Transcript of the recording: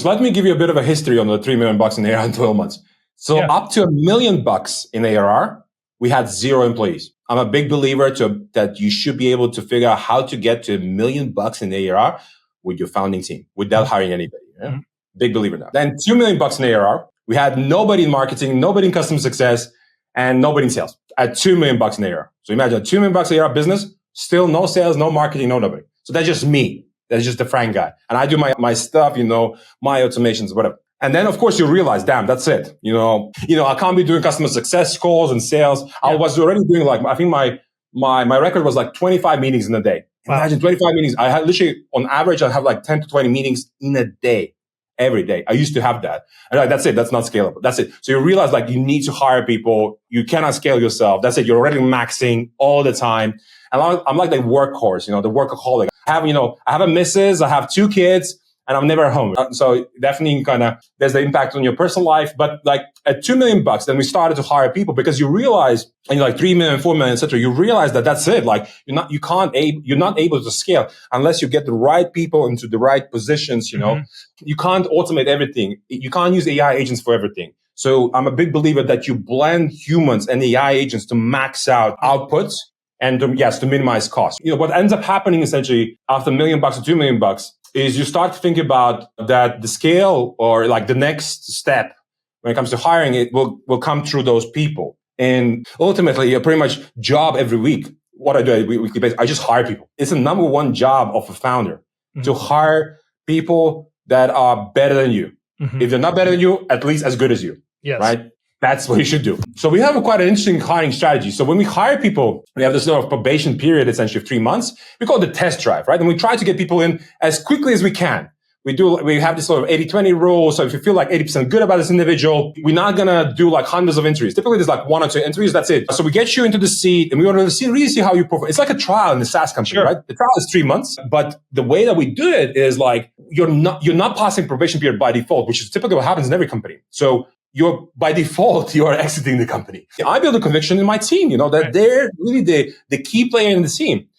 So let me give you a bit of a history on the $3 million in ARR in 12 months. So up to $1 million in ARR, we had 0 employees. I'm a big believer that you should be able to figure out how to get to $1 million in ARR with your founding team without hiring anybody. Yeah? Mm-hmm. Big believer now. Then $2 million in ARR, we had nobody in marketing, nobody in customer success, and nobody in sales at $2 million in ARR. So imagine a $2 million ARR business, still no sales, no marketing, no nobody. So that's just me. That's just the Frank guy. And I do my stuff, my automations, whatever. And then, of course, you realize, damn, that's it. I can't be doing customer success calls and sales. Yeah. I was already doing I think my record was 25 meetings in a day. Wow. Imagine 25 meetings. I had literally, on average, I have 10 to 20 meetings in a day, every day. I used to have that. And that's it. That's not scalable. That's it. So you realize you need to hire people. You cannot scale yourself. That's it. You're already maxing all the time. And I'm like the workhorse, the workaholic. I have a missus, I have 2 kids, and I'm never home. So definitely there's the impact on your personal life. But at $2 million, then we started to hire people because you realize, and 3 million, 4 million, etc. You realize that that's it. You're not able to scale unless you get the right people into the right positions. Mm-hmm. You can't automate everything. You can't use AI agents for everything. So I'm a big believer that you blend humans and AI agents to max out outputs and to minimize costs. What ends up happening essentially after $1 million to $2 million is you start to think about that the scale or the next step when it comes to hiring, it will come through those people. And ultimately, a pretty much job every week. What I do on a weekly basis, I just hire people. It's the number one job of a founder to hire people that are better than you. Mm-hmm. If they're not better than you, at least as good as you. Yes. Right? That's what you should do. So we have quite an interesting hiring strategy. So when we hire people, we have this sort of probation period, essentially of 3 months. We call it the test drive, right? And we try to get people in as quickly as we can. We have this sort of 80-20 rule. So if you feel 80% good about this individual, we're not going to do hundreds of interviews. Typically there's 1 or 2 interviews. That's it. So we get you into the seat and we want to really see how you perform. It's like a trial in the SaaS company, right? The trial is 3 months, but the way that we do it is you're not passing probation period by default, which is typically what happens in every company. So by default, you are exiting the company. I build a conviction in my team, that they're really the key player in the team.